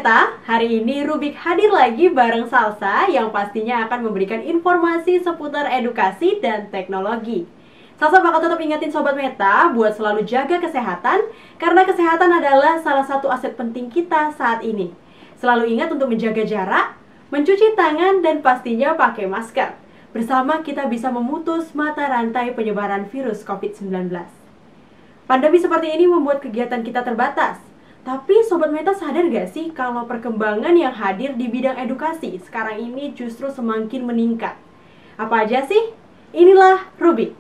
Meta, hari ini Rubik hadir lagi bareng Salsa yang pastinya akan memberikan informasi seputar edukasi dan teknologi. Salsa bakal tetap ingetin Sobat Meta buat selalu jaga kesehatan, karena kesehatan adalah salah satu aset penting kita saat ini. Selalu ingat untuk menjaga jarak, mencuci tangan, dan pastinya pakai masker. Bersama kita bisa memutus mata rantai penyebaran virus COVID-19. Pandemi seperti ini membuat kegiatan kita terbatas. Tapi Sobat Meta sadar gak sih kalau perkembangan yang hadir di bidang edukasi sekarang ini justru semakin meningkat? Apa aja sih? Inilah Rubik.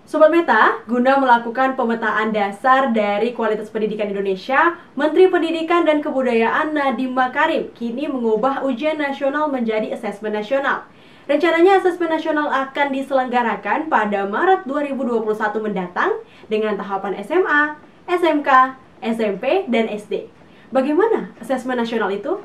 Sobat Meta, guna melakukan pemetaan dasar dari kualitas pendidikan Indonesia, Menteri Pendidikan dan Kebudayaan Nadiem Makarim kini mengubah ujian nasional menjadi asesmen nasional. Rencananya asesmen nasional akan diselenggarakan pada Maret 2021 mendatang dengan tahapan SMA, SMK, SMP, dan SD. Bagaimana asesmen nasional itu?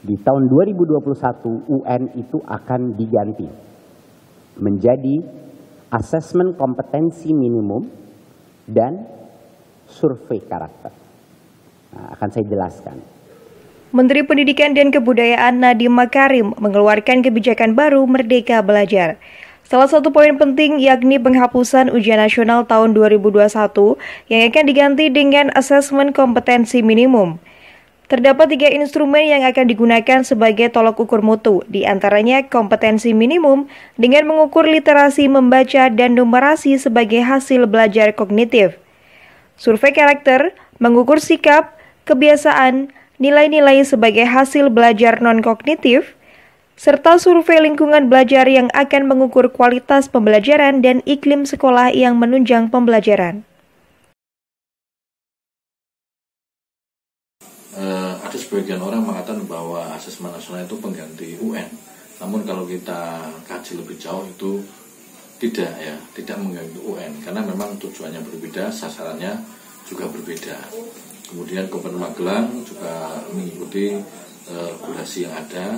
Di tahun 2021 UN itu akan diganti menjadi asesmen kompetensi minimum dan survei karakter. Nah, akan saya jelaskan. Menteri Pendidikan dan Kebudayaan Nadiem Makarim mengeluarkan kebijakan baru Merdeka Belajar. Salah satu poin penting yakni penghapusan ujian nasional tahun 2021 yang akan diganti dengan asesmen kompetensi minimum. Terdapat 3 instrumen yang akan digunakan sebagai tolok ukur mutu, di antaranya kompetensi minimum dengan mengukur literasi membaca dan numerasi sebagai hasil belajar kognitif. Survei karakter mengukur sikap, kebiasaan, nilai-nilai sebagai hasil belajar non-kognitif, serta survei lingkungan belajar yang akan mengukur kualitas pembelajaran dan iklim sekolah yang menunjang pembelajaran. Ada sebagian orang mengatakan bahwa asesmen nasional itu pengganti UN. Namun kalau kita kaji lebih jauh itu tidak mengganti UN, karena memang tujuannya berbeda, sasarannya juga berbeda. Kemudian Kabupaten Magelang juga mengikuti regulasi yang ada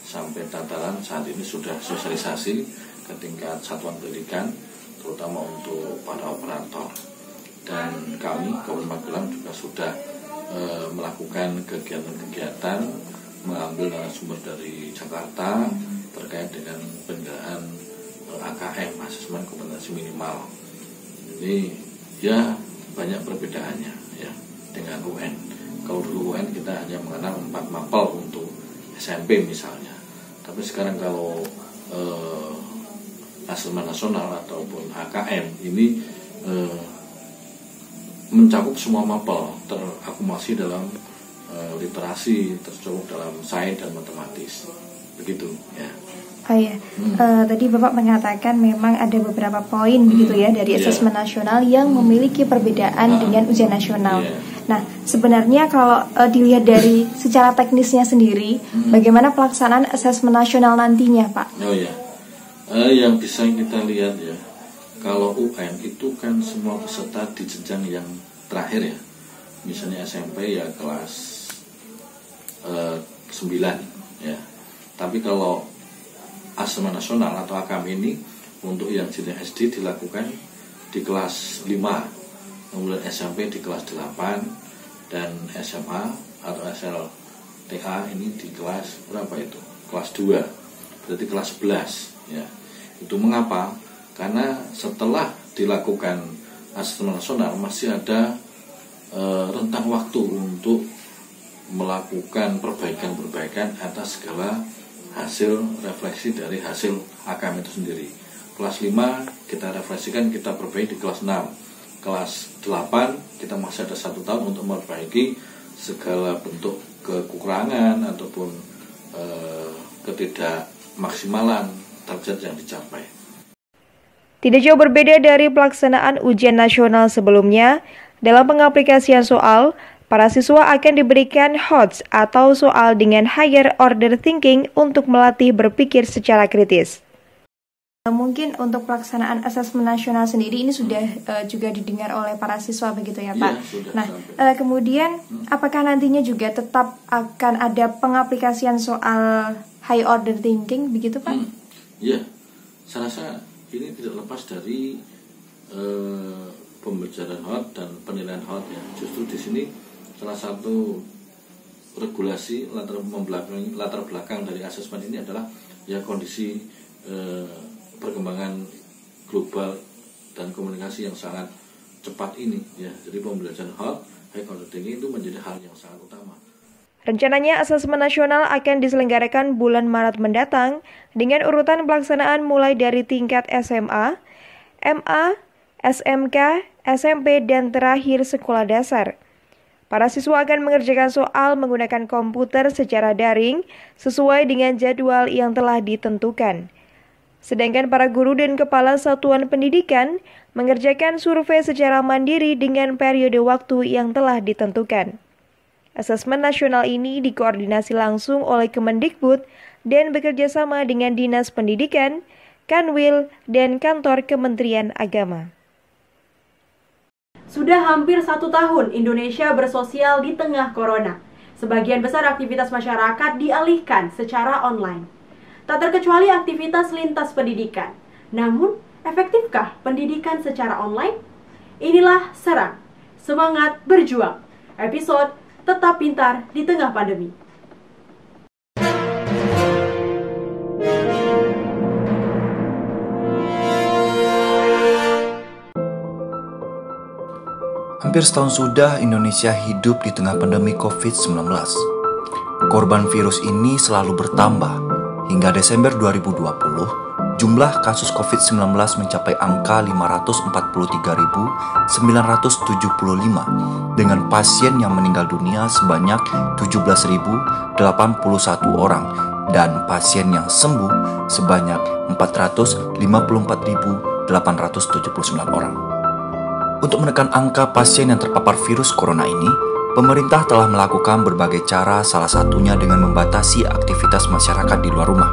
sampai tataran saat ini sudah sosialisasi ke tingkat satuan pendidikan, terutama untuk para operator. Dan kami Kabupaten Magelang juga sudah melakukan kegiatan-kegiatan, mengambil narasumber dari Jakarta terkait dengan penyelenggaraan AKM, asesmen kompetensi minimal. Ini ya banyak perbedaannya ya dengan UN. Kalau dulu UN kita hanya mengenal 4 mapel untuk SMP misalnya, tapi sekarang kalau asesmen nasional ataupun AKM ini mencakup semua mapel, terakumulasi dalam literasi, tercakup dalam sains dan matematis, begitu ya. Oh iya, tadi Bapak mengatakan memang ada beberapa poin begitu ya dari asesmen nasional yang memiliki perbedaan dengan ujian nasional. Nah, sebenarnya kalau dilihat dari secara teknisnya sendiri, bagaimana pelaksanaan asesmen nasional nantinya, Pak? Oh iya, yang bisa kita lihat ya, kalau UN itu kan semua peserta di jenjang yang terakhir ya. Misalnya SMP ya kelas 9 ya. Tapi kalau asesmen nasional atau AKM ini untuk yang jenjang SD dilakukan di kelas 5, kemudian SMP di kelas 8, dan SMA atau SLTA ini di kelas berapa itu? Kelas 2, berarti kelas 11 ya. Itu mengapa? Karena setelah dilakukan asesmen nasional masih ada rentang waktu untuk melakukan perbaikan-perbaikan atas segala hasil refleksi dari hasil AKM itu sendiri. Kelas 5 kita refleksikan, kita perbaiki di kelas 6. Kelas 8 kita masih ada 1 tahun untuk memperbaiki segala bentuk kekurangan ataupun ketidakmaksimalan target yang dicapai. Tidak jauh berbeda dari pelaksanaan ujian nasional sebelumnya, dalam pengaplikasian soal, para siswa akan diberikan HOTS atau soal dengan higher order thinking untuk melatih berpikir secara kritis. Mungkin untuk pelaksanaan asesmen nasional sendiri ini sudah juga didengar oleh para siswa begitu ya Pak? Ya, sudah. Nah, kemudian apakah nantinya juga tetap akan ada pengaplikasian soal high order thinking begitu Pak? Iya, saya rasa ini tidak lepas dari pembelajaran HOT dan penilaian HOT ya. Justru di sini salah satu regulasi latar belakang dari asesmen ini adalah ya kondisi perkembangan global dan komunikasi yang sangat cepat ini ya. Jadi pembelajaran HOT, high order thinking itu menjadi hal yang sangat utama. Rencananya asesmen nasional akan diselenggarakan bulan Maret mendatang dengan urutan pelaksanaan mulai dari tingkat SMA, MA, SMK, SMP, dan terakhir sekolah dasar. Para siswa akan mengerjakan soal menggunakan komputer secara daring sesuai dengan jadwal yang telah ditentukan. Sedangkan para guru dan kepala satuan pendidikan mengerjakan survei secara mandiri dengan periode waktu yang telah ditentukan. Asesmen nasional ini dikoordinasi langsung oleh Kemendikbud dan bekerja sama dengan Dinas Pendidikan, Kanwil, dan Kantor Kementerian Agama. Sudah hampir 1 tahun Indonesia bersosial di tengah corona. Sebagian besar aktivitas masyarakat dialihkan secara online. Tak terkecuali aktivitas lintas pendidikan. Namun, efektifkah pendidikan secara online? Inilah Serang, Semangat Berjuang. Episode Tetap Pintar di Tengah Pandemi. Hampir setahun sudah Indonesia hidup di tengah pandemi COVID-19. Korban virus ini selalu bertambah. Hingga Desember 2020, jumlah kasus COVID-19 mencapai angka 543.975 dengan pasien yang meninggal dunia sebanyak 17.081 orang dan pasien yang sembuh sebanyak 454.879 orang. Untuk menekan angka pasien yang terpapar virus corona ini, pemerintah telah melakukan berbagai cara, salah satunya dengan membatasi aktivitas masyarakat di luar rumah.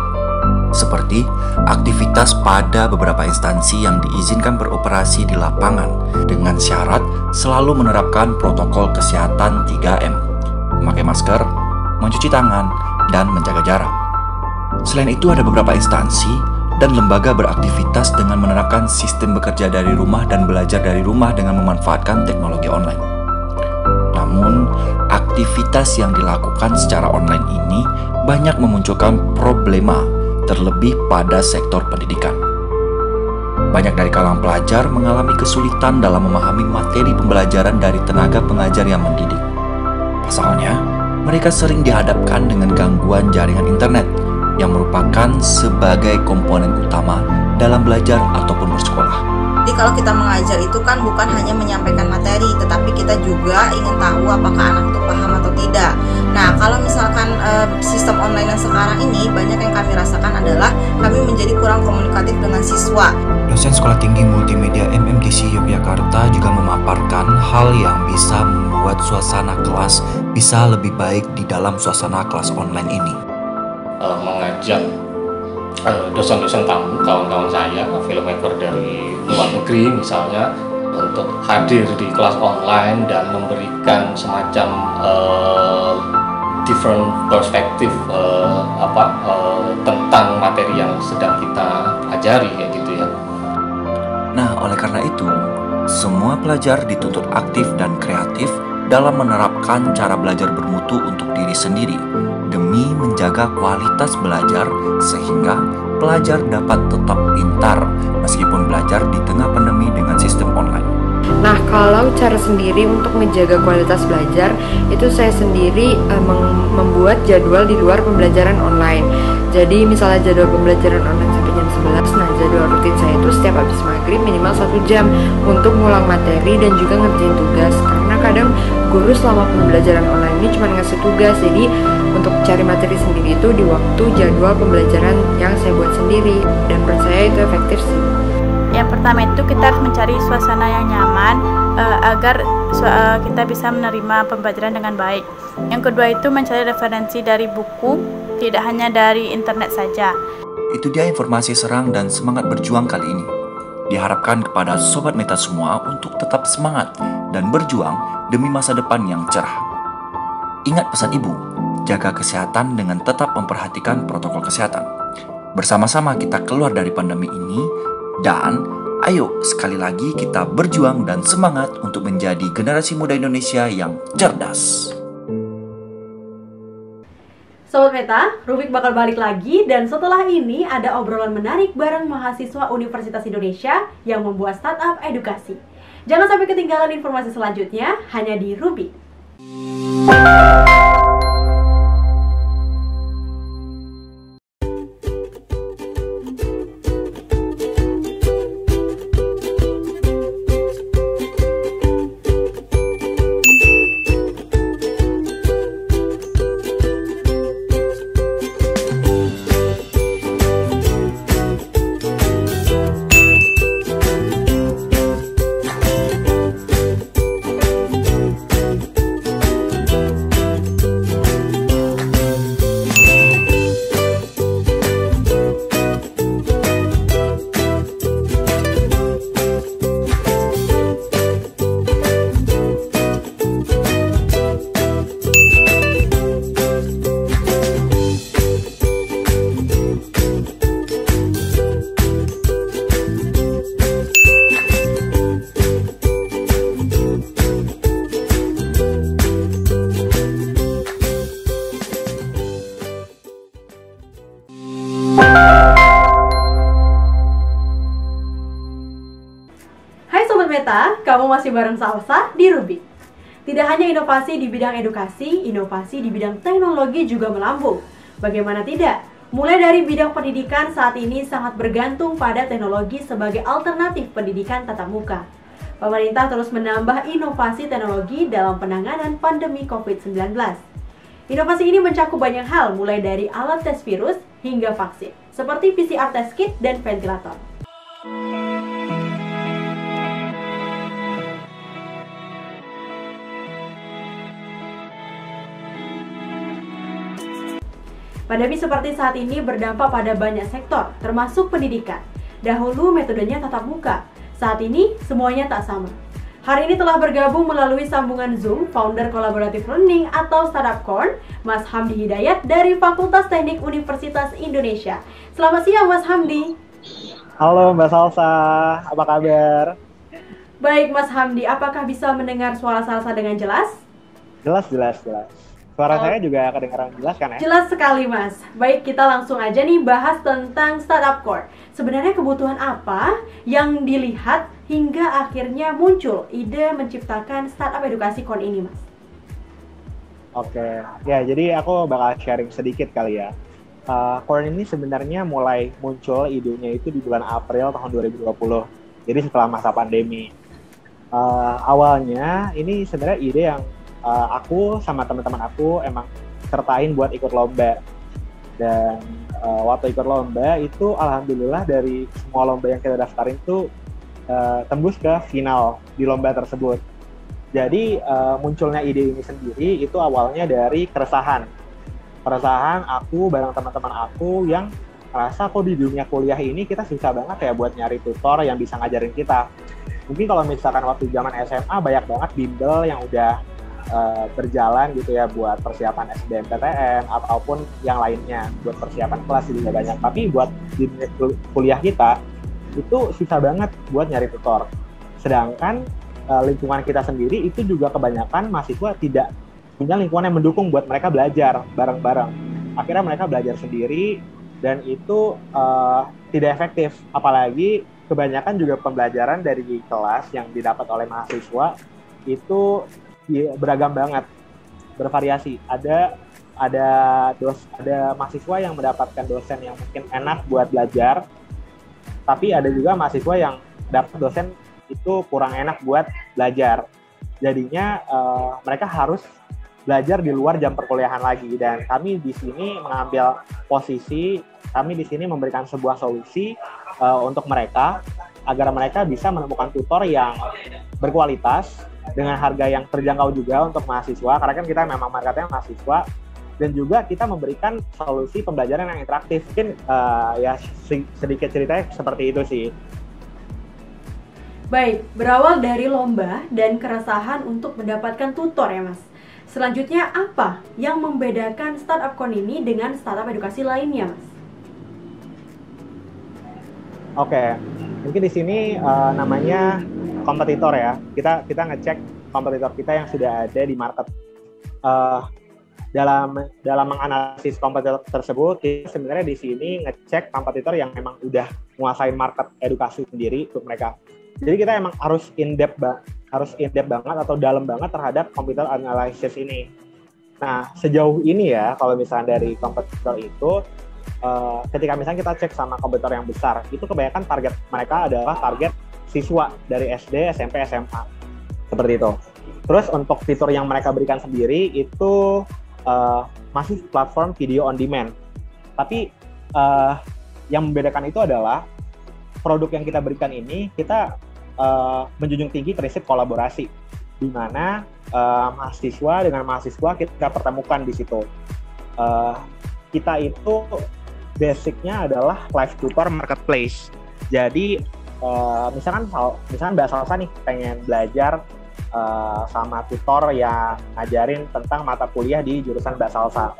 Seperti aktivitas pada beberapa instansi yang diizinkan beroperasi di lapangan dengan syarat selalu menerapkan protokol kesehatan 3M, memakai masker, mencuci tangan, dan menjaga jarak. Selain itu ada beberapa instansi dan lembaga beraktivitas dengan menerapkan sistem bekerja dari rumah dan belajar dari rumah dengan memanfaatkan teknologi online. Namun, aktivitas yang dilakukan secara online ini banyak memunculkan problema, terlebih pada sektor pendidikan. Banyak dari kalangan pelajar mengalami kesulitan dalam memahami materi pembelajaran dari tenaga pengajar yang mendidik. Pasalnya, mereka sering dihadapkan dengan gangguan jaringan internet yang merupakan sebagai komponen utama dalam belajar ataupun bersekolah. Jadi kalau kita mengajar itu kan bukan hanya menyampaikan materi, tetapi kita juga ingin tahu apakah anak itu paham atau tidak. Nah, kalau misalkan sistem online yang sekarang ini, banyak yang kami rasakan adalah kami menjadi kurang komunikatif dengan siswa. Dosen Sekolah Tinggi Multimedia MMGC Yogyakarta juga memaparkan hal yang bisa membuat suasana kelas bisa lebih baik di dalam suasana kelas online ini. Mengajak dosen-dosen tamu, kawan-kawan saya, filmmaker dari luar negeri misalnya, untuk hadir di kelas online dan memberikan semacam different perspektif tentang materi yang sedang kita pelajari kayak gitu ya. Nah, oleh karena itu, semua pelajar dituntut aktif dan kreatif dalam menerapkan cara belajar bermutu untuk diri sendiri demi menjaga kualitas belajar sehingga pelajar dapat tetap pintar meskipun belajar di tengah pandemi dengan sistem online. Nah, kalau cara sendiri untuk menjaga kualitas belajar, itu saya sendiri membuat jadwal di luar pembelajaran online. Jadi misalnya jadwal pembelajaran online sampai jam 11, nah jadwal rutin saya itu setiap habis maghrib minimal 1 jam untuk ngulang materi dan juga ngerjain tugas. Karena kadang guru selama pembelajaran online ini cuma ngasih tugas, jadi untuk cari materi sendiri itu di waktu jadwal pembelajaran yang saya buat sendiri, dan menurut saya itu efektif sih. Yang pertama itu kita harus mencari suasana yang nyaman agar kita bisa menerima pembelajaran dengan baik. Yang kedua itu mencari referensi dari buku, tidak hanya dari internet saja. Itu dia informasi serang dan semangat berjuang kali ini. Diharapkan kepada Sobat Meta semua untuk tetap semangat dan berjuang demi masa depan yang cerah. Ingat pesan Ibu, jaga kesehatan dengan tetap memperhatikan protokol kesehatan. Bersama-sama kita keluar dari pandemi ini dan ayo sekali lagi kita berjuang dan semangat untuk menjadi generasi muda Indonesia yang cerdas. Sobat Meta, Rubik bakal balik lagi dan setelah ini ada obrolan menarik bareng mahasiswa Universitas Indonesia yang membuat startup edukasi. Jangan sampai ketinggalan informasi selanjutnya hanya di Rubik. Meta, kamu masih bareng Salsa di Rubik. Tidak hanya inovasi di bidang edukasi, inovasi di bidang teknologi juga melambung. Bagaimana tidak? Mulai dari bidang pendidikan saat ini sangat bergantung pada teknologi sebagai alternatif pendidikan tatap muka. Pemerintah terus menambah inovasi teknologi dalam penanganan pandemi COVID-19. Inovasi ini mencakup banyak hal, mulai dari alat tes virus hingga vaksin, seperti PCR test kit dan ventilator. Pandemi seperti saat ini berdampak pada banyak sektor, termasuk pendidikan. Dahulu metodenya tatap muka, saat ini semuanya tak sama. Hari ini telah bergabung melalui sambungan Zoom founder Collaborative Learning atau Startup Corn, Mas Hamdi Hidayat dari Fakultas Teknik Universitas Indonesia. Selamat siang Mas Hamdi. Halo Mbak Salsa, apa kabar? Baik Mas Hamdi, apakah bisa mendengar suara Salsa dengan jelas? Jelas. Suara saya juga kedengaran jelas kan ya? Jelas sekali Mas. Baik, kita langsung aja nih bahas tentang Startup Corn. Sebenarnya kebutuhan apa yang dilihat hingga akhirnya muncul ide menciptakan startup edukasi Corn ini Mas? Oke, ya jadi aku bakal sharing sedikit kali ya. Corn ini sebenarnya mulai muncul idenya itu di bulan April tahun 2020. Jadi setelah masa pandemi. Awalnya ini sebenarnya ide yang aku sama teman-teman aku emang sertain buat ikut lomba. Dan waktu ikut lomba itu alhamdulillah dari semua lomba yang kita daftarin tuh tembus ke final di lomba tersebut. Jadi munculnya ide ini sendiri itu awalnya dari keresahan aku bareng teman-teman aku yang merasa kok di dunia kuliah ini kita susah banget ya buat nyari tutor yang bisa ngajarin kita. Mungkin kalau misalkan waktu zaman SMA banyak banget bimbel yang udah berjalan gitu ya buat persiapan SBMPTN ataupun yang lainnya buat persiapan kelas juga banyak, tapi buat di kuliah kita itu susah banget buat nyari tutor. Sedangkan lingkungan kita sendiri itu juga kebanyakan mahasiswa tidak punya lingkungan yang mendukung buat mereka belajar bareng-bareng. Akhirnya mereka belajar sendiri dan itu tidak efektif, apalagi kebanyakan juga pembelajaran dari kelas yang didapat oleh mahasiswa itu beragam banget, bervariasi. Ada mahasiswa yang mendapatkan dosen yang mungkin enak buat belajar, tapi ada juga mahasiswa yang dapat dosen itu kurang enak buat belajar. Jadinya mereka harus belajar di luar jam perkuliahan lagi. Dan kami di sini mengambil posisi, kami di sini memberikan sebuah solusi untuk mereka agar mereka bisa menemukan tutor yang berkualitas dengan harga yang terjangkau juga untuk mahasiswa, karena kan kita memang marketnya mahasiswa, dan juga kita memberikan solusi pembelajaran yang interaktif. Mungkin ya sedikit ceritanya seperti itu sih. Baik, berawal dari lomba dan keresahan untuk mendapatkan tutor ya Mas. Selanjutnya apa yang membedakan StartupCon ini dengan startup edukasi lainnya Mas? Oke, mungkin di sini namanya kompetitor ya. Kita ngecek kompetitor kita yang sudah ada di market. Dalam menganalisis kompetitor tersebut, kita sebenarnya di sini ngecek kompetitor yang memang udah menguasai market edukasi sendiri untuk mereka. Jadi kita emang harus in-depth banget atau dalam banget terhadap kompetitor analysis ini. Nah, sejauh ini ya, kalau misalnya dari kompetitor itu, ketika misalnya kita cek sama kompetitor yang besar, itu kebanyakan target mereka adalah target siswa dari SD, SMP, SMA. Seperti itu. Terus untuk fitur yang mereka berikan sendiri itu masih platform video on demand. Tapi yang membedakan itu adalah produk yang kita berikan ini, kita menjunjung tinggi prinsip kolaborasi, di mana mahasiswa dengan mahasiswa kita pertemukan di situ. Kita itu basicnya adalah live tutor marketplace. Jadi misalkan Mbak Salsa nih pengen belajar sama tutor yang ngajarin tentang mata kuliah di jurusan Mbak Salsa.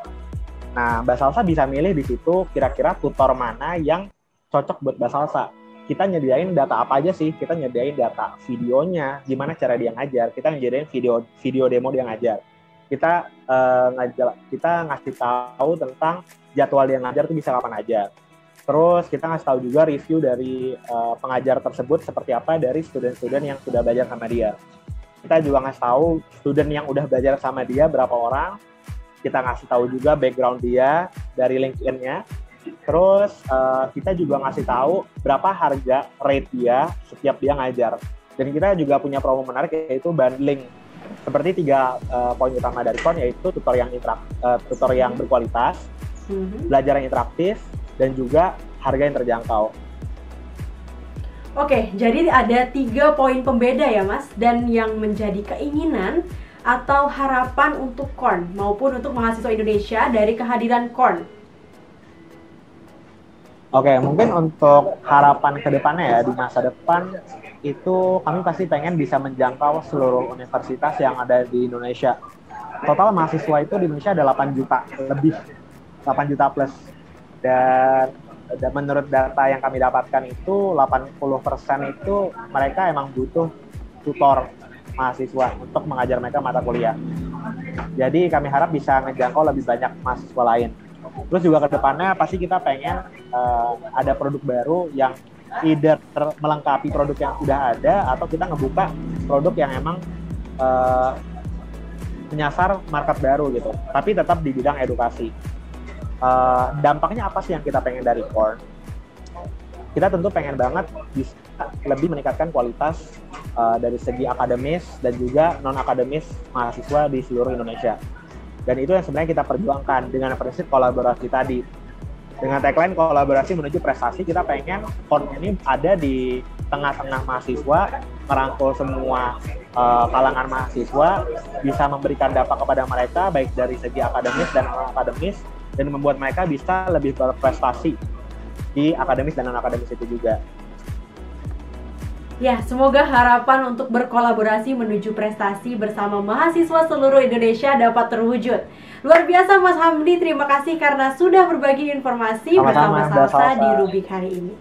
Nah, Mbak Salsa bisa milih di situ kira-kira tutor mana yang cocok buat Mbak Salsa. Kita nyediain data apa aja sih? Kita nyediain data videonya, gimana cara dia ngajar. Kita nyediain video demo dia ngajar. Kita ngasih tahu tentang jadwal dia ngajar itu bisa kapan aja. Terus kita ngasih tahu juga review dari pengajar tersebut seperti apa dari student-student yang sudah belajar sama dia. Kita juga ngasih tahu student yang udah belajar sama dia berapa orang. Kita ngasih tahu juga background dia dari LinkedIn-nya. Terus kita juga ngasih tahu berapa harga rate dia setiap dia ngajar. Dan kita juga punya promo menarik yaitu bundling. Seperti 3 poin utama dari KON, yaitu tutor yang berkualitas, belajar yang interaktif, dan juga harga yang terjangkau. Oke, jadi ada 3 poin pembeda ya Mas, dan yang menjadi keinginan atau harapan untuk KON maupun untuk mahasiswa Indonesia dari kehadiran KON. Oke, mungkin untuk harapan ke depannya ya, di masa depan itu kami pasti pengen bisa menjangkau seluruh universitas yang ada di Indonesia. Total mahasiswa itu di Indonesia ada 8 juta lebih, 8 juta plus. Dan menurut data yang kami dapatkan itu 80% itu mereka emang butuh tutor mahasiswa untuk mengajar mereka mata kuliah. Jadi kami harap bisa ngejangkau lebih banyak mahasiswa lain. Terus juga ke depannya pasti kita pengen ada produk baru yang either melengkapi produk yang sudah ada atau kita ngebuka produk yang emang menyasar market baru gitu. Tapi tetap di bidang edukasi. Dampaknya apa sih yang kita pengen dari KON? Kita tentu pengen banget bisa lebih meningkatkan kualitas dari segi akademis dan juga non-akademis mahasiswa di seluruh Indonesia. Dan itu yang sebenarnya kita perjuangkan dengan prinsip kolaborasi tadi. Dengan tagline kolaborasi menuju prestasi, kita pengen KON ini ada di tengah-tengah mahasiswa, merangkul semua kalangan mahasiswa, bisa memberikan dampak kepada mereka baik dari segi akademis dan non-akademis, dan membuat mereka bisa lebih berprestasi di akademis dan non-akademis itu juga. Ya, semoga harapan untuk berkolaborasi menuju prestasi bersama mahasiswa seluruh Indonesia dapat terwujud. Luar biasa Mas Hamdi, terima kasih karena sudah berbagi informasi bersama Salsa di Rubik hari ini.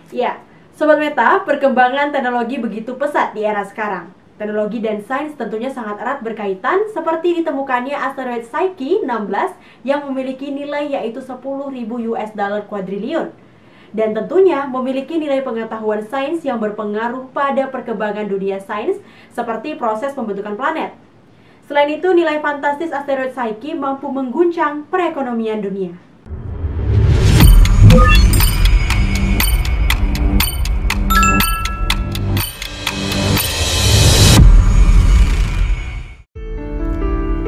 Ya, Sobat Meta, perkembangan teknologi begitu pesat di era sekarang. Teknologi dan sains tentunya sangat erat berkaitan, seperti ditemukannya asteroid Psyche 16 yang memiliki nilai yaitu 10.000 US dollar kuadriliun. Dan tentunya memiliki nilai pengetahuan sains yang berpengaruh pada perkembangan dunia sains seperti proses pembentukan planet. Selain itu, nilai fantastis asteroid Psyche mampu mengguncang perekonomian dunia.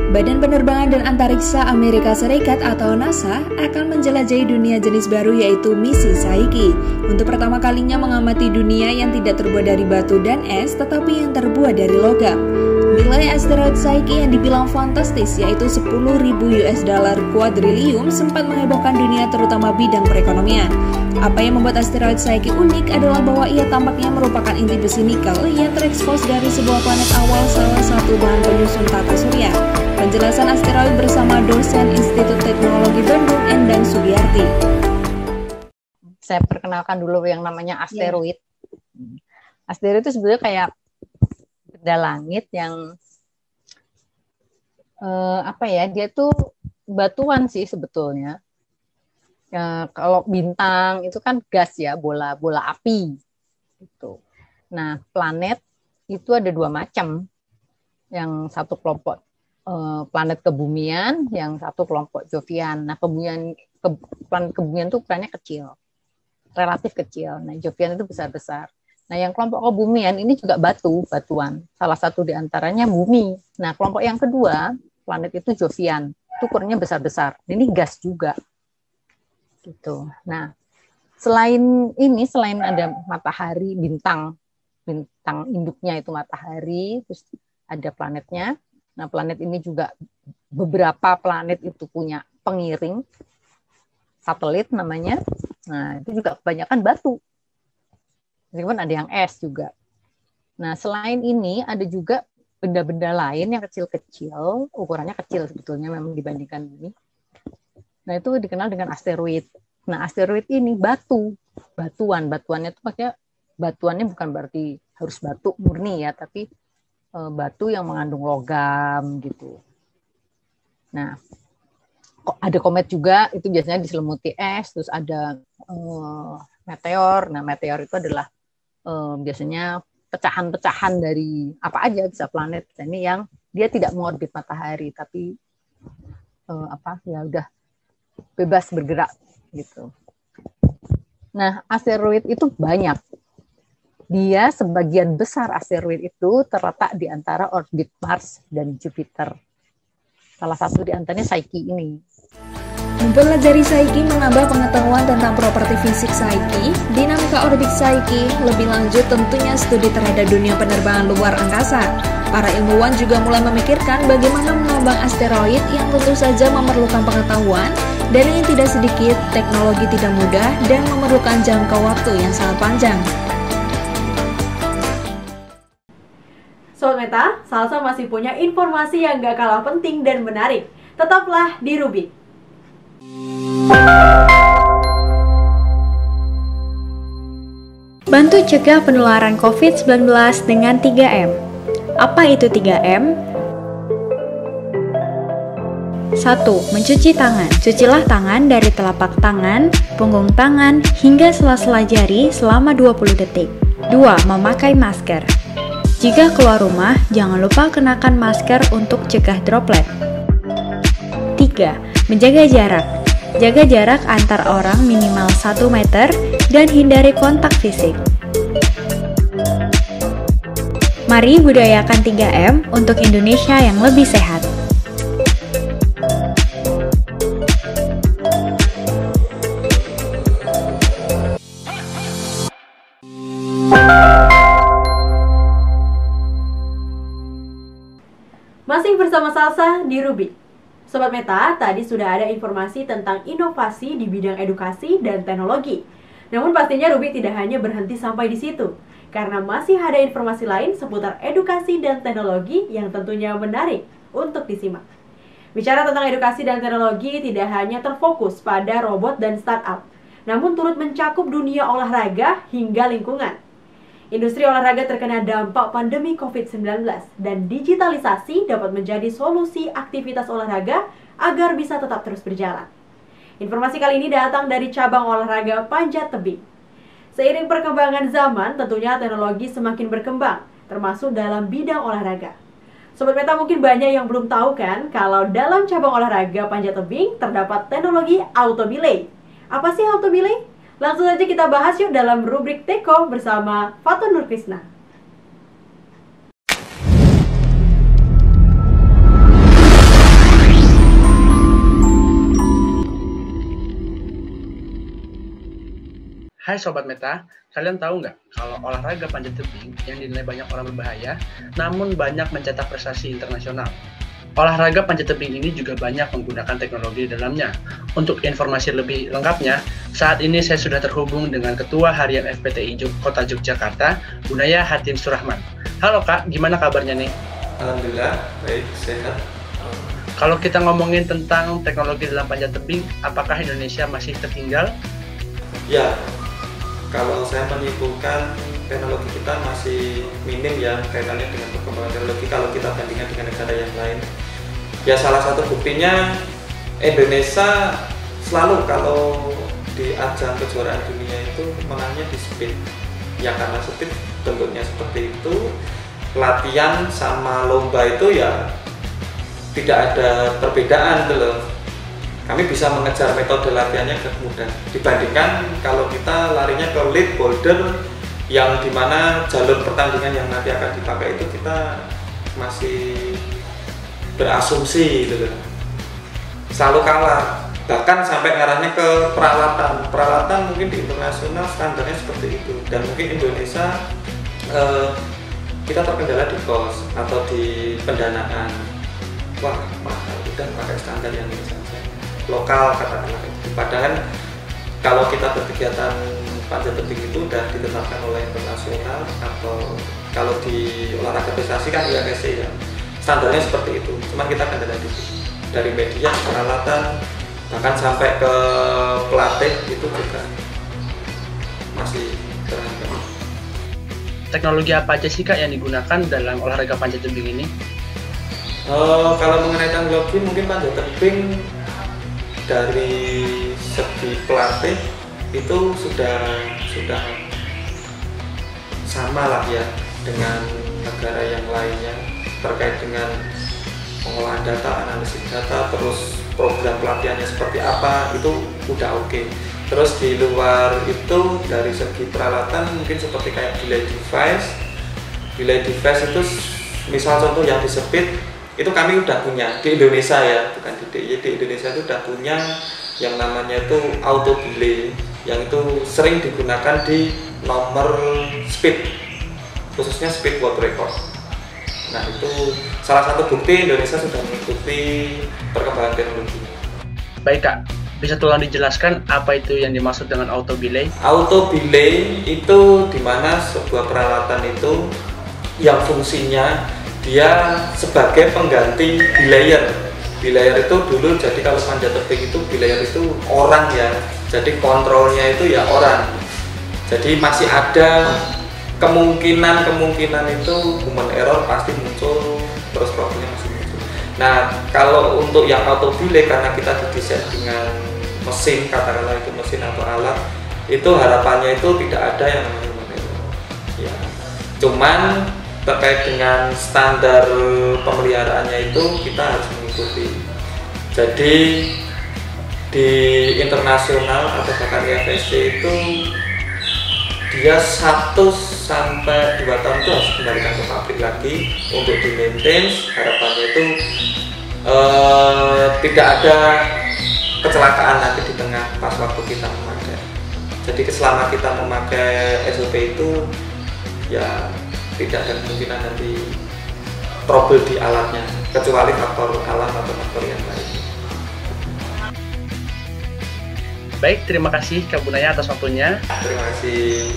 Badan Penerbangan dan Antariksa Amerika Serikat atau NASA akan menjelajahi dunia jenis baru yaitu misi Psyche untuk pertama kalinya mengamati dunia yang tidak terbuat dari batu dan es tetapi yang terbuat dari logam. Nilai asteroid Psyche yang dibilang fantastis yaitu 10.000 US dollar kuadrilium sempat menghebohkan dunia terutama bidang perekonomian. Apa yang membuat asteroid Psyche unik adalah bahwa ia tampaknya merupakan inti besi nikel yang terekspos dari sebuah planet awal salah satu bahan penyusun tata surya. Penjelasan asteroid bersama dosen Institut Teknologi Bandung Endang Sugiyarti. Saya perkenalkan dulu yang namanya asteroid. Asteroid itu sebenarnya kayak benda langit yang dia tuh batuan sih sebetulnya. Kalau bintang itu kan gas ya, bola api gitu. Nah, planet itu ada dua macam. Yang satu kelompok planet kebumian, yang satu kelompok Jovian. Nah, planet kebumian itu ukurannya kecil, relatif kecil. Nah, Jovian itu besar-besar. Nah, yang kelompok kebumian ini juga batuan. Salah satu diantaranya bumi. Nah, kelompok yang kedua, planet itu Jovian. Itu ukurannya besar-besar. Ini gas juga. Gitu. Nah, selain ada matahari, bintang induknya itu matahari, terus ada planetnya. Nah, planet ini juga beberapa planet itu punya pengiring, satelit namanya. Nah, itu juga kebanyakan batu. Meskipun ada yang es juga. Nah, selain ini ada juga benda-benda lain yang kecil-kecil, ukurannya kecil sebetulnya memang dibandingkan bumi. Nah, itu dikenal dengan asteroid. Nah, asteroid ini batuan. Batuannya itu maksudnya batuannya bukan berarti harus batu murni ya, tapi batu yang mengandung logam gitu. Nah, ada komet juga, itu biasanya diselimuti es, terus ada meteor. Nah, meteor itu adalah biasanya pecahan-pecahan dari apa aja, bisa planet. Ini yang dia tidak mengorbit matahari, tapi udah bebas bergerak gitu. Nah, asteroid itu banyak. Dia sebagian besar asteroid itu terletak di antara orbit Mars dan Jupiter. Salah satu di antaranya Psyche ini. Mempelajari Psyche menambah pengetahuan tentang properti fisik Psyche, dinamika orbit Psyche, lebih lanjut tentunya studi terhadap dunia penerbangan luar angkasa. Para ilmuwan juga mulai memikirkan bagaimana menambang asteroid yang tentu saja memerlukan pengetahuan, dan yang tidak sedikit, teknologi tidak mudah dan memerlukan jangka waktu yang sangat panjang. Sobat Meta, Salsa masih punya informasi yang gak kalah penting dan menarik. Tetaplah di Rubik. Bantu cegah penularan COVID-19 dengan 3M. Apa itu 3M? 1. Mencuci tangan. Cucilah tangan dari telapak tangan, punggung tangan, hingga sela-sela jari selama 20 detik. 2. Memakai masker. Jika keluar rumah, jangan lupa kenakan masker untuk cegah droplet. 3. Menjaga jarak. Jaga jarak antar orang minimal 1 meter dan hindari kontak fisik. Mari budayakan 3M untuk Indonesia yang lebih sehat. Masih bersama Salsa di Rubik. Sobat Meta, tadi sudah ada informasi tentang inovasi di bidang edukasi dan teknologi. Namun pastinya Rubik tidak hanya berhenti sampai di situ, karena masih ada informasi lain seputar edukasi dan teknologi yang tentunya menarik untuk disimak. Bicara tentang edukasi dan teknologi tidak hanya terfokus pada robot dan startup, namun turut mencakup dunia olahraga hingga lingkungan. Industri olahraga terkena dampak pandemi COVID-19 dan digitalisasi dapat menjadi solusi aktivitas olahraga agar bisa tetap terus berjalan. Informasi kali ini datang dari cabang olahraga panjat tebing. Seiring perkembangan zaman, tentunya teknologi semakin berkembang, termasuk dalam bidang olahraga. Sobat Meta mungkin banyak yang belum tahu kan, kalau dalam cabang olahraga panjat tebing terdapat teknologi auto belay. Apa sih auto belay? Langsung saja kita bahas yuk dalam rubrik Teko bersama Fatun Nurkrisna. Hai Sobat Meta, kalian tahu nggak kalau olahraga panjat tebing yang dinilai banyak orang berbahaya, namun banyak mencetak prestasi internasional? Olahraga panjat tebing ini juga banyak menggunakan teknologi di dalamnya. Untuk informasi lebih lengkapnya, saat ini saya sudah terhubung dengan Ketua Harian FPTI Kota Yogyakarta, Bunaya Hatim Surahman. Halo Kak, gimana kabarnya nih? Alhamdulillah, baik, sehat. Kalau kita ngomongin tentang teknologi dalam panjat tebing, apakah Indonesia masih tertinggal? Ya, kalau saya menyimpulkan teknologi kita masih minim ya kaitannya dengan perkembangan teknologi kalau kita bandingkan dengan negara yang lain. Ya salah satu buktinya Indonesia selalu kalau di ajang kejuaraan dunia itu menangnya di speed. Ya karena speed bentuknya seperti itu, latihan sama lomba itu ya tidak ada perbedaan gitu loh. Kami bisa mengejar metode latihannya dengan mudah dibandingkan kalau kita larinya ke lead boulder yang dimana jalur pertandingan yang nanti akan dipakai itu kita masih berasumsi gitu, selalu kalah, bahkan sampai ngarahnya ke peralatan mungkin di internasional standarnya seperti itu, dan mungkin Indonesia kita terkendala di cost atau di pendanaan. Wah mahal, udah pakai standar yang ini saja lokal katakanlah. Padahal kalau kita berkegiatan panjat tebing itu sudah ditetapkan oleh internasional, atau kalau di olahraga prestasi kan IASC ya standarnya seperti itu. Cuman kita kendala dari media, peralatan, bahkan sampai ke pelatih itu juga masih terhambat. Teknologi apa aja sih Kak yang digunakan dalam olahraga panjat tebing ini? Kalau mengenai teknologi mungkin panjat tebing dari segi pelatih itu sudah sama lah ya dengan negara yang lainnya terkait dengan pengolahan data, analisis data, terus program pelatihannya seperti apa itu udah oke. Terus di luar itu dari segi peralatan mungkin seperti kayak delay device itu misal contoh yang di speed itu kami udah punya di Indonesia ya, bukan di DIY, di Indonesia itu udah punya yang namanya itu auto delay yang itu sering digunakan di nomor speed, khususnya speed world record. Nah itu salah satu bukti Indonesia sudah mengikuti perkembangan teknologi. Baik Kak, bisa tolong dijelaskan apa itu yang dimaksud dengan auto delay? Auto delay itu dimana sebuah peralatan itu yang fungsinya dia sebagai pengganti delayer. Delayer itu dulu jadi kalau panjat tebing itu delayer itu orang ya, jadi kontrolnya itu ya orang. Jadi masih ada kemungkinan itu human error pasti muncul, terus problemnya masih muncul. Nah kalau untuk yang auto delay karena kita didesain dengan mesin, katakanlah itu mesin atau alat, itu harapannya itu tidak ada yang namanya human error. Ya, cuman terkait dengan standar pemeliharaannya itu kita harus mengikuti. Jadi di internasional atau bahkan IFSC itu dia 1 sampai 2 tahun itu harus kembalikan ke pabrik lagi untuk di maintain. Harapannya itu tidak ada kecelakaan nanti di tengah pas waktu kita memakai. Jadi selama kita memakai SOP itu ya tidak ada kemungkinan nanti trouble di alatnya, kecuali faktor alam atau faktor yang lain. Baik, terima kasih Kak Bunaya atas waktunya. Terima kasih.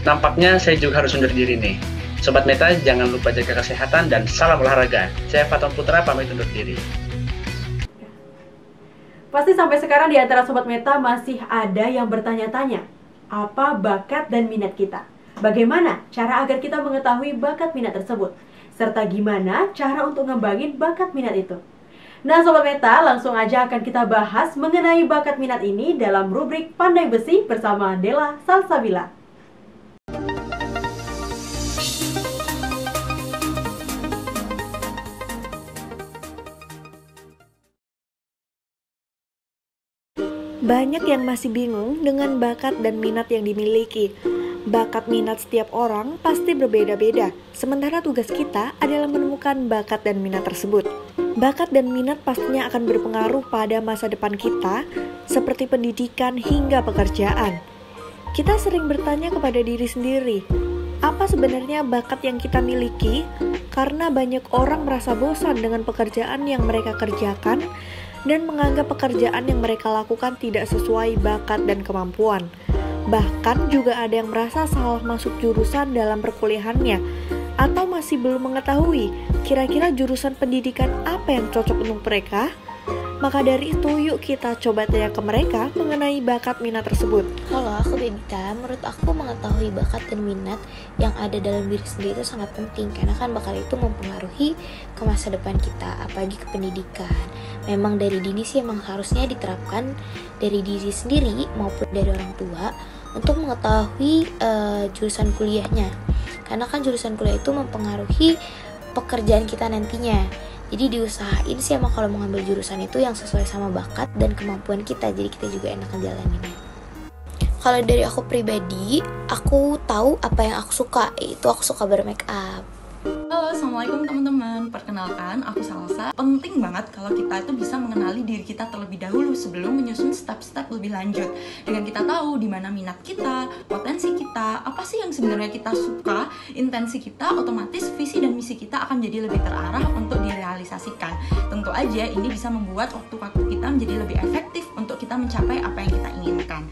Nampaknya saya juga harus undur diri nih. Sobat Meta, jangan lupa jaga kesehatan dan salam olahraga. Saya Faton Putra pamit undur diri. Pasti sampai sekarang di antara Sobat Meta masih ada yang bertanya-tanya, apa bakat dan minat kita? Bagaimana cara agar kita mengetahui bakat minat tersebut? Serta gimana cara untuk ngembangin bakat minat itu? Nah Sobat Meta, langsung aja akan kita bahas mengenai bakat minat ini dalam rubrik Pandai Besi bersama Della Salsabila. Banyak yang masih bingung dengan bakat dan minat yang dimiliki. Bakat minat setiap orang pasti berbeda-beda, sementara tugas kita adalah menemukan bakat dan minat tersebut. Bakat dan minat pastinya akan berpengaruh pada masa depan kita, seperti pendidikan hingga pekerjaan. Kita sering bertanya kepada diri sendiri, apa sebenarnya bakat yang kita miliki? Karena banyak orang merasa bosan dengan pekerjaan yang mereka kerjakan dan menganggap pekerjaan yang mereka lakukan tidak sesuai bakat dan kemampuan. Bahkan juga ada yang merasa salah masuk jurusan dalam perkuliahannya atau masih belum mengetahui kira-kira jurusan pendidikan apa yang cocok untuk mereka. Maka dari itu, yuk kita coba tanya ke mereka mengenai bakat minat tersebut. Halo, aku Bebita. Menurut aku mengetahui bakat dan minat yang ada dalam diri sendiri itu sangat penting, karena kan bakat itu mempengaruhi ke masa depan kita, apalagi ke pendidikan. Memang dari dini sih emang harusnya diterapkan dari diri sendiri maupun dari orang tua untuk mengetahui jurusan kuliahnya. Karena kan jurusan kuliah itu mempengaruhi pekerjaan kita nantinya. Jadi diusahain sih emang kalau mau ngambil jurusan itu yang sesuai sama bakat dan kemampuan kita, jadi kita juga enak ngejalaninnya. Kalau dari aku pribadi, aku tahu apa yang aku suka, yaitu aku suka bermake up. Halo, assalamualaikum teman-teman. Perkenalkan, aku Salsa. Penting banget kalau kita itu bisa mengenali diri kita terlebih dahulu sebelum menyusun step-step lebih lanjut. Dengan kita tahu di mana minat kita, potensi kita, apa sih yang sebenarnya kita suka, intensi kita, otomatis visi dan misi kita akan jadi lebih terarah untuk direalisasikan. Tentu aja ini bisa membuat waktu-waktu kita menjadi lebih efektif untuk kita mencapai apa yang kita inginkan.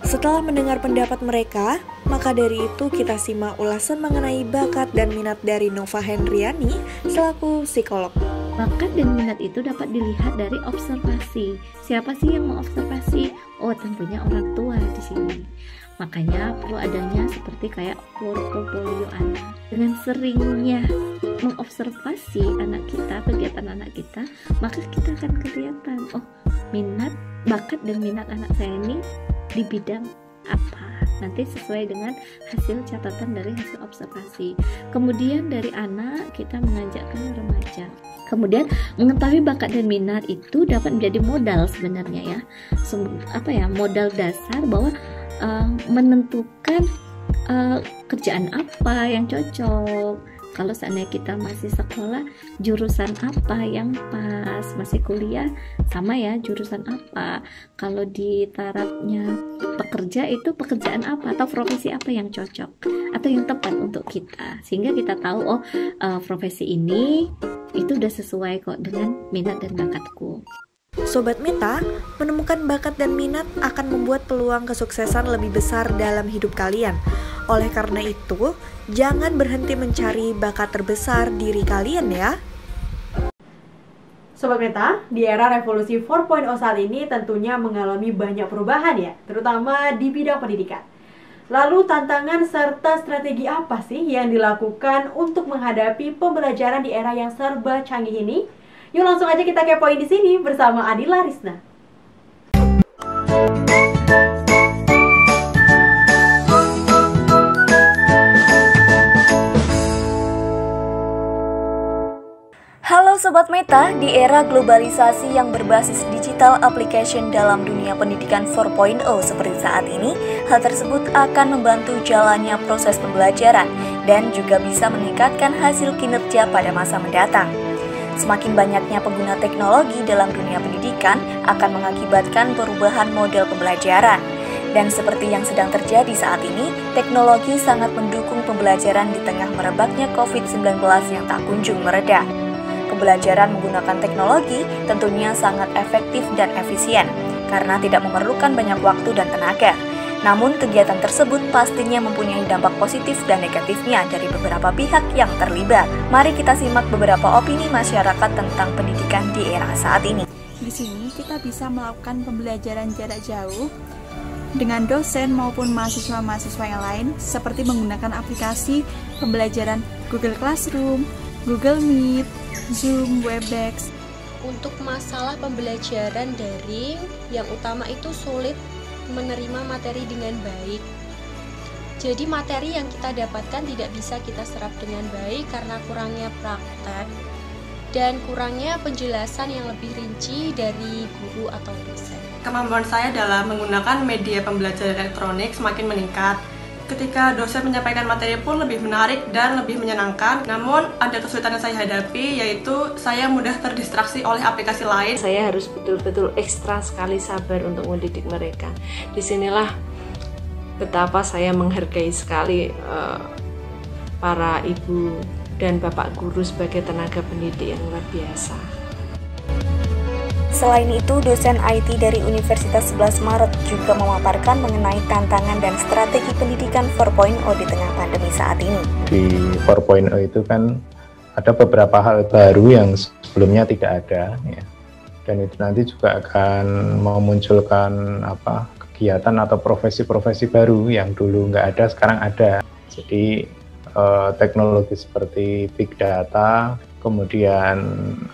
Setelah mendengar pendapat mereka, maka dari itu kita simak ulasan mengenai bakat dan minat dari Nova Hendriani selaku psikolog. Bakat dan minat itu dapat dilihat dari observasi. Siapa sih yang mengobservasi? Oh, tentunya orang tua di sini. Makanya perlu adanya seperti kayak portofolio anak. Dengan seringnya mengobservasi anak kita, kegiatan anak kita, maka kita akan kelihatan, oh, minat, bakat dan minat anak saya ini di bidang apa, nanti sesuai dengan hasil catatan dari hasil observasi. Kemudian dari anak kita menganjak ke remaja. Kemudian mengetahui bakat dan minat itu dapat menjadi modal sebenarnya ya, modal dasar bahwa menentukan kerjaan apa yang cocok. Kalau seandainya kita masih sekolah, jurusan apa yang pas, masih kuliah, sama ya jurusan apa. Kalau di tarafnya pekerja itu pekerjaan apa atau profesi apa yang cocok atau yang tepat untuk kita, sehingga kita tahu profesi ini itu udah sesuai kok dengan minat dan bakatku. Sobat Meta, menemukan bakat dan minat akan membuat peluang kesuksesan lebih besar dalam hidup kalian. Oleh karena itu, jangan berhenti mencari bakat terbesar diri kalian ya. Sobat Meta, di era revolusi 4.0 saat ini tentunya mengalami banyak perubahan ya, terutama di bidang pendidikan. Lalu tantangan serta strategi apa sih yang dilakukan untuk menghadapi pembelajaran di era yang serba canggih ini? Yuk langsung aja kita kepoin di sini bersama Adila Rizna. Halo Sobat Meta, di era globalisasi yang berbasis digital application dalam dunia pendidikan 4.0 seperti saat ini, hal tersebut akan membantu jalannya proses pembelajaran dan juga bisa meningkatkan hasil kinerja pada masa mendatang. Semakin banyaknya pengguna teknologi dalam dunia pendidikan akan mengakibatkan perubahan model pembelajaran. Dan seperti yang sedang terjadi saat ini, teknologi sangat mendukung pembelajaran di tengah merebaknya COVID-19 yang tak kunjung mereda. Pembelajaran menggunakan teknologi tentunya sangat efektif dan efisien, karena tidak memerlukan banyak waktu dan tenaga. Namun kegiatan tersebut pastinya mempunyai dampak positif dan negatifnya dari beberapa pihak yang terlibat. Mari kita simak beberapa opini masyarakat tentang pendidikan di era saat ini. Di sini kita bisa melakukan pembelajaran jarak jauh dengan dosen maupun mahasiswa-mahasiswa yang lain, seperti menggunakan aplikasi pembelajaran Google Classroom, Google Meet, Zoom, Webex. Untuk masalah pembelajaran daring, yang utama itu sulit menerima materi dengan baik. Jadi materi yang kita dapatkan tidak bisa kita serap dengan baik karena kurangnya praktek dan kurangnya penjelasan yang lebih rinci dari guru atau dosen. Kemampuan saya dalam menggunakan media pembelajaran elektronik semakin meningkat. Ketika dosen menyampaikan materi pun lebih menarik dan lebih menyenangkan. Namun ada kesulitan yang saya hadapi, yaitu saya mudah terdistraksi oleh aplikasi lain. Saya harus betul-betul ekstra sekali sabar untuk mendidik mereka. Disinilah betapa saya menghargai sekali para ibu dan bapak guru sebagai tenaga pendidik yang luar biasa. Selain itu, dosen IT dari Universitas 11 Maret juga memaparkan mengenai tantangan dan strategi pendidikan 4.0 di tengah pandemi saat ini. Di 4.0 itu kan ada beberapa hal baru yang sebelumnya tidak ada, ya. Dan itu nanti juga akan memunculkan kegiatan atau profesi-profesi baru yang dulu nggak ada, sekarang ada. Jadi teknologi seperti big data, kemudian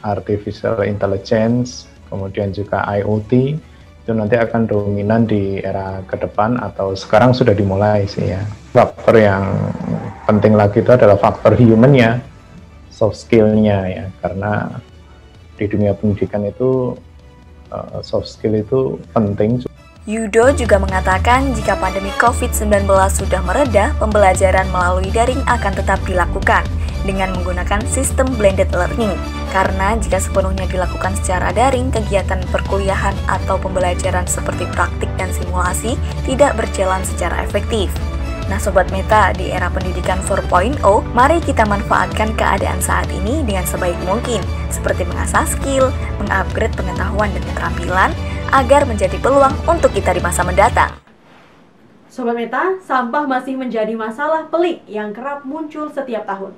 artificial intelligence, kemudian juga IoT, itu nanti akan dominan di era ke depan atau sekarang sudah dimulai sih ya. Faktor yang penting lagi itu adalah faktor human-nya, soft skill-nya ya, karena di dunia pendidikan itu soft skill itu penting. Yudo juga mengatakan jika pandemi COVID-19 sudah mereda, pembelajaran melalui daring akan tetap dilakukan dengan menggunakan sistem blended learning. Karena jika sepenuhnya dilakukan secara daring, kegiatan perkuliahan atau pembelajaran seperti praktik dan simulasi tidak berjalan secara efektif. Nah Sobat Meta, di era pendidikan 4.0, mari kita manfaatkan keadaan saat ini dengan sebaik mungkin, seperti mengasah skill, mengupgrade pengetahuan dan keterampilan, agar menjadi peluang untuk kita di masa mendatang. Sobat Meta, sampah masih menjadi masalah pelik yang kerap muncul setiap tahun.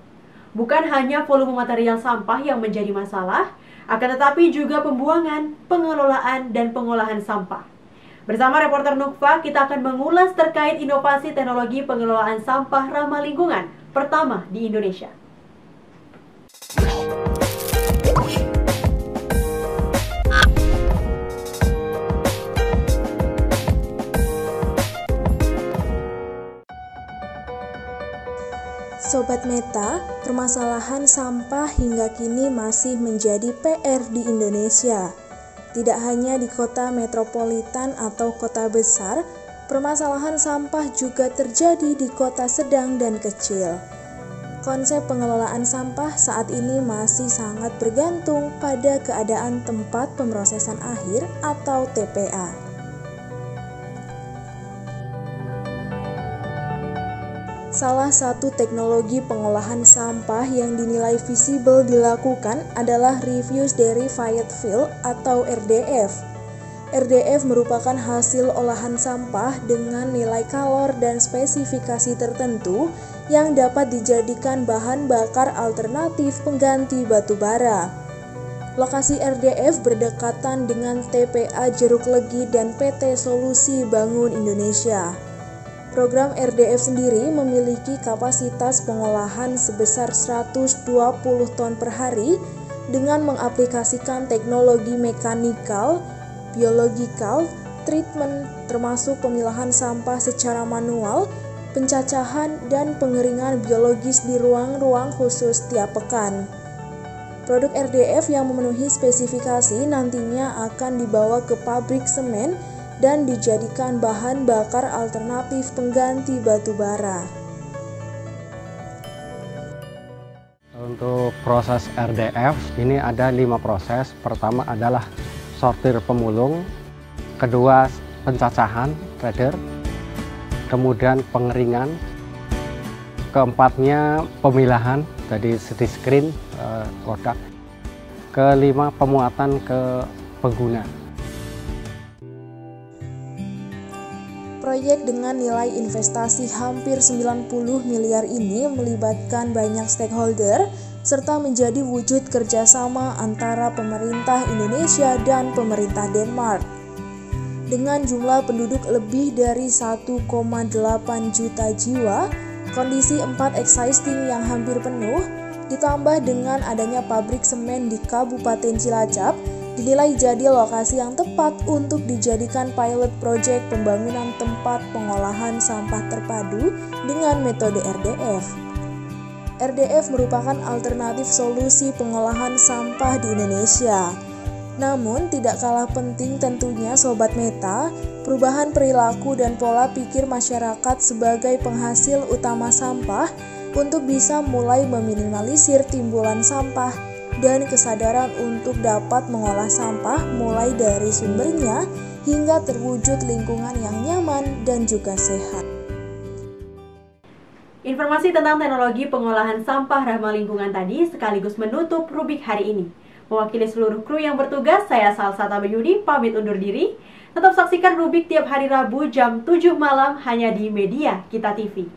Bukan hanya volume material sampah yang menjadi masalah, akan tetapi juga pembuangan, pengelolaan, dan pengolahan sampah. Bersama reporter Nukfa, kita akan mengulas terkait inovasi teknologi pengelolaan sampah ramah lingkungan pertama di Indonesia. Sobat Meta, permasalahan sampah hingga kini masih menjadi PR di Indonesia. Tidak hanya di kota metropolitan atau kota besar, permasalahan sampah juga terjadi di kota sedang dan kecil. Konsep pengelolaan sampah saat ini masih sangat bergantung pada keadaan tempat pemrosesan akhir atau TPA. Salah satu teknologi pengolahan sampah yang dinilai visible dilakukan adalah Refuse Derivative Fill atau RDF. RDF merupakan hasil olahan sampah dengan nilai kalor dan spesifikasi tertentu yang dapat dijadikan bahan bakar alternatif pengganti batu bara. Lokasi RDF berdekatan dengan TPA Jeruk Legi dan PT Solusi Bangun Indonesia. Program RDF sendiri memiliki kapasitas pengolahan sebesar 120 ton per hari dengan mengaplikasikan teknologi mekanikal, biologikal, treatment termasuk pemilahan sampah secara manual, pencacahan, dan pengeringan biologis di ruang-ruang khusus tiap pekan. Produk RDF yang memenuhi spesifikasi nantinya akan dibawa ke pabrik semen dan dijadikan bahan bakar alternatif pengganti batu bara. Untuk proses RDF ini ada 5 proses. Pertama adalah sortir pemulung, kedua pencacahan trader, kemudian pengeringan, keempatnya pemilahan jadi di screen produk, kelima pemuatan ke pengguna. Proyek dengan nilai investasi hampir 90 miliar ini melibatkan banyak stakeholder serta menjadi wujud kerjasama antara pemerintah Indonesia dan pemerintah Denmark. Dengan jumlah penduduk lebih dari 1,8 juta jiwa, kondisi 4 existing yang hampir penuh, ditambah dengan adanya pabrik semen di Kabupaten Cilacap, dinilai jadi lokasi yang tepat untuk dijadikan pilot project pembangunan tempat pengolahan sampah terpadu dengan metode RDF. RDF merupakan alternatif solusi pengolahan sampah di Indonesia. Namun, tidak kalah penting tentunya Sobat Meta, perubahan perilaku dan pola pikir masyarakat sebagai penghasil utama sampah untuk bisa mulai meminimalisir timbulan sampah dan kesadaran untuk dapat mengolah sampah mulai dari sumbernya hingga terwujud lingkungan yang nyaman dan juga sehat. Informasi tentang teknologi pengolahan sampah ramah lingkungan tadi sekaligus menutup Rubik hari ini. Mewakili seluruh kru yang bertugas, saya Salsa Tabayudi pamit undur diri. Tetap saksikan Rubik tiap hari Rabu jam 7 malam hanya di Media Kita TV.